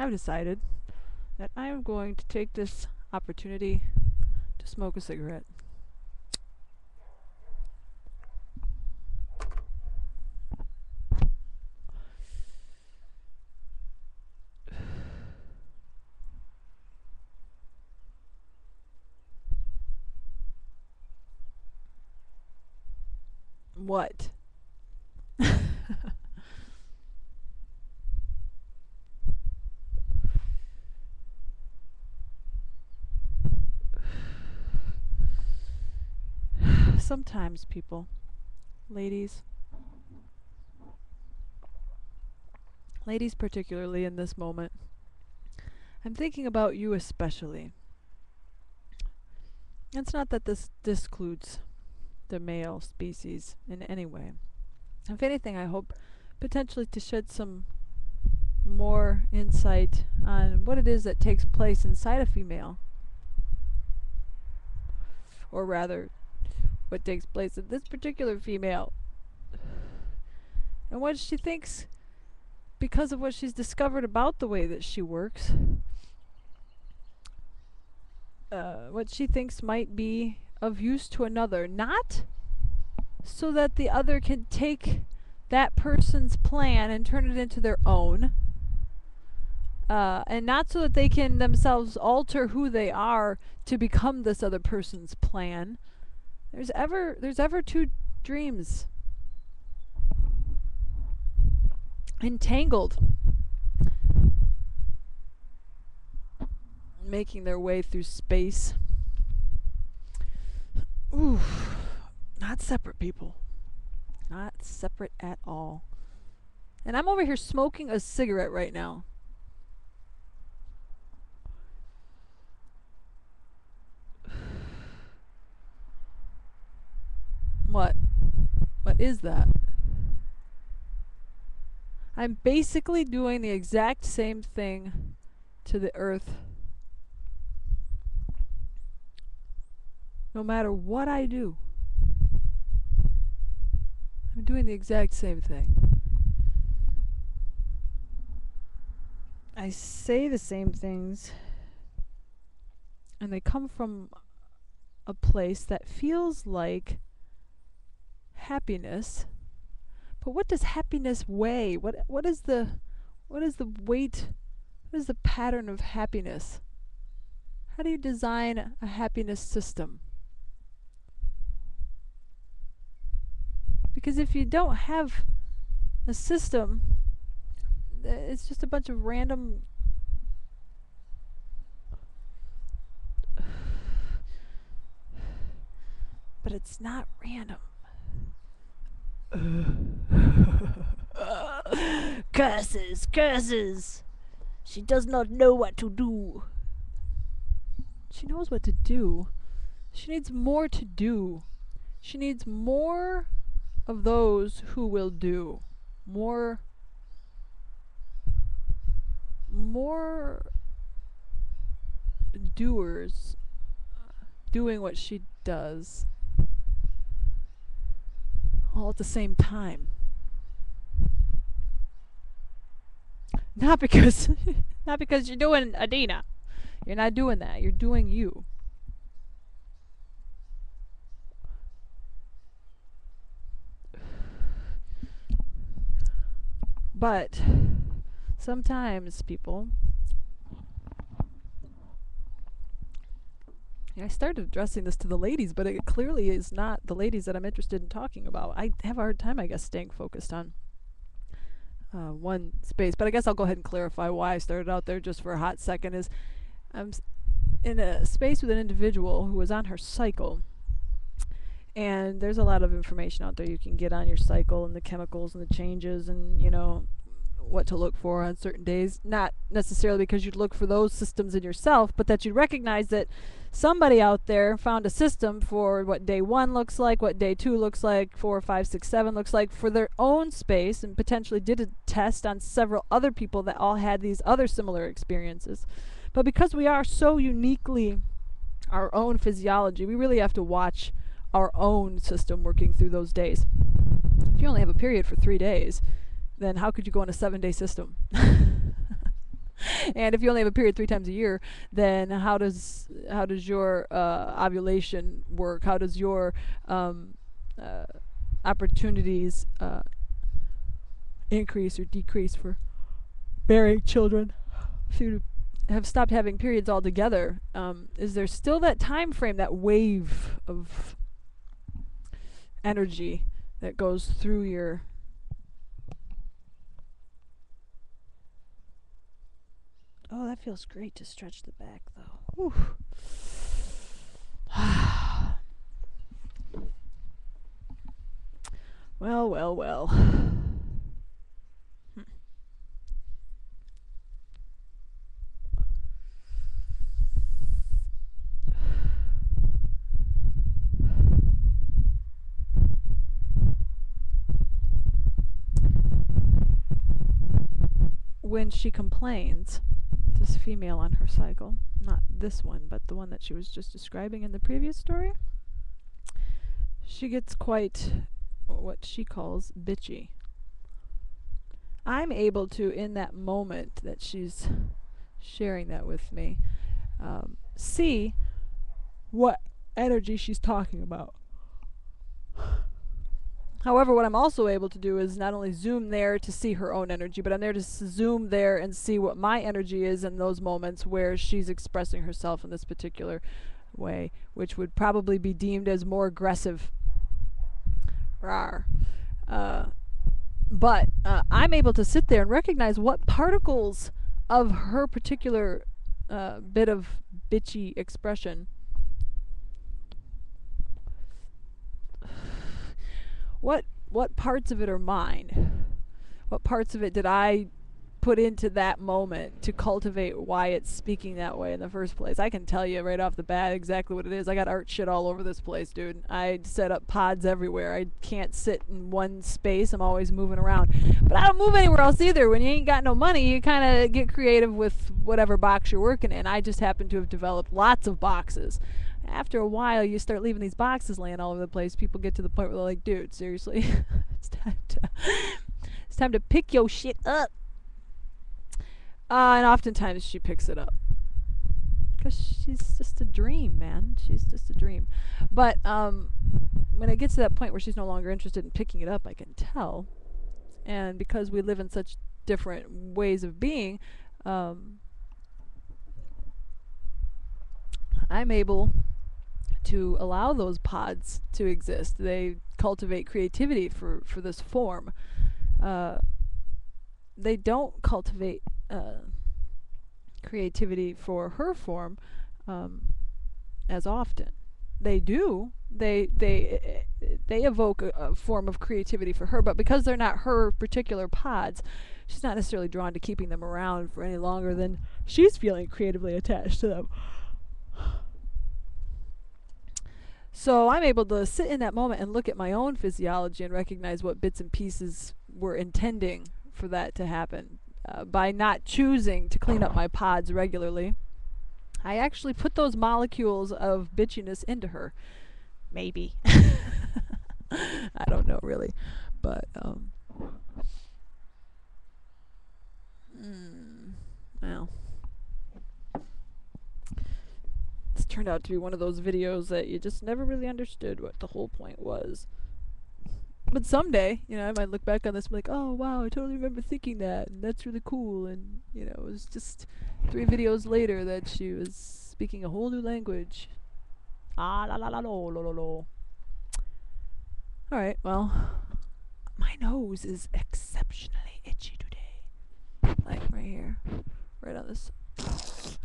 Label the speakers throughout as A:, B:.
A: I've decided that I am going to take this opportunity to smoke a cigarette. What? Sometimes people, ladies, ladies particularly in this moment, I'm thinking about you especially. It's not that this discludes the male species in any way. If anything, I hope potentially to shed some more insight on what it is that takes place inside a female. Or rather, what takes place in this particular female. And what she thinks, because of what she's discovered about the way that she works, what she thinks might be of use to another. Not so that the other can take that person's plan and turn it into their own. And not so that they can themselves alter who they are to become this other person's plan. There's ever two dreams entangled, making their way through space. Ooh, not separate, people. Not separate at all. And I'm over here smoking a cigarette right now. What? What is that? I'm basically doing the exact same thing to the earth. No matter what I do, I'm doing the exact same thing. I say the same things, and they come from a place that feels like happiness. But what does happiness weigh? What is the weight? What is the pattern of happiness? How do you design a happiness system? Because if you don't have a system, it's just a bunch of random but it's not random. Curses. She does not know what to do. She knows what to do. She needs more to do. She needs more of those who will do. More doers doing what she does all at the same time. Not because you're doing Adina. You're not doing that. You're doing you. But sometimes people, I started addressing this to the ladies, but it clearly is not the ladies that I'm interested in talking about. I have a hard time, I guess, staying focused on one space. But I guess I'll go ahead and clarify why I started out there just for a hot second. Is I'm in a space with an individual who was on her cycle. And there's a lot of information out there you can get on your cycle and the chemicals and the changes and, you know, what to look for on certain days. Not necessarily because you'd look for those systems in yourself, but that you'd recognize that somebody out there found a system for what day 1 looks like, what day 2 looks like, 4, 5, 6, 7 looks like for their own space, and potentially did a test on several other people that all had these other similar experiences. But because we are so uniquely our own physiology, we really have to watch our own system working through those days. If you only have a period for 3 days, then how could you go on a 7-day system? And if you only have a period 3 times a year, then how does your ovulation work? How does your uh, opportunities increase or decrease for bearing children? If you have stopped having periods altogether, is there still that time frame, that wave of energy that goes through your... Oh, that feels great to stretch the back, though. Well, well, well. When she complains, this female on her cycle, not this one, but the one that she was just describing in the previous story, she gets quite what she calls bitchy. I'm able to, in that moment that she's sharing that with me, see what energy she's talking about. However, what I'm also able to do is not only zoom there to see her own energy, but I'm there to zoom there and see what my energy is in those moments where she's expressing herself in this particular way, which would probably be deemed as more aggressive. Rawr. But I'm able to sit there and recognize what particles of her particular bit of bitchy expression, what parts of it are mine? What parts of it did I put into that moment to cultivate why it's speaking that way in the first place? I can tell you right off the bat exactly what it is. I got art shit all over this place, dude. I set up pods everywhere. I can't sit in one space. I'm always moving around. But I don't move anywhere else either. When you ain't got no money, you kind of get creative with whatever box you're working in. I just happen to have developed lots of boxes. After a while, you start leaving these boxes laying all over the place. People get to the point where they're like, dude, seriously, it's time to pick your shit up. And oftentimes she picks it up. Because she's just a dream, man. She's just a dream. But when it gets to that point where she's no longer interested in picking it up, I can tell. And because we live in such different ways of being, I'm able to allow those pods to exist. They cultivate creativity for this form. They don't cultivate creativity for her form as often. They do. They evoke a form of creativity for her, but because they're not her particular pods, she's not necessarily drawn to keeping them around for any longer than she's feeling creatively attached to them. So I'm able to sit in that moment and look at my own physiology and recognize what bits and pieces were intending for that to happen. By not choosing to clean up my pods regularly, I actually put those molecules of bitchiness into her. Maybe. I don't know really. But, well. This turned out to be one of those videos that you just never really understood what the whole point was. But someday, I might look back on this and be like, oh wow, I totally remember thinking that, and that's really cool, and it was just 3 videos later that she was speaking a whole new language. Ah la la la lo lo lo lo. Alright, well, my nose is exceptionally itchy today. Like right here. Right on this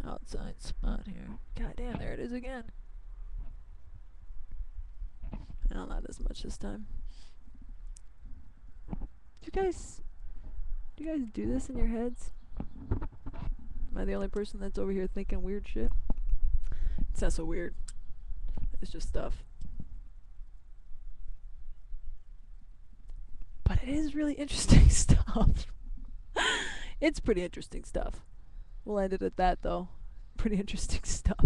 A: outside spot here. God damn, there it is again. Well, not as much this time. Do you guys do this in your heads? Am I the only person that's over here thinking weird shit? It's not so weird. It's just stuff. But it is really interesting stuff. It's pretty interesting stuff. We'll end it at that, though. Pretty interesting stuff.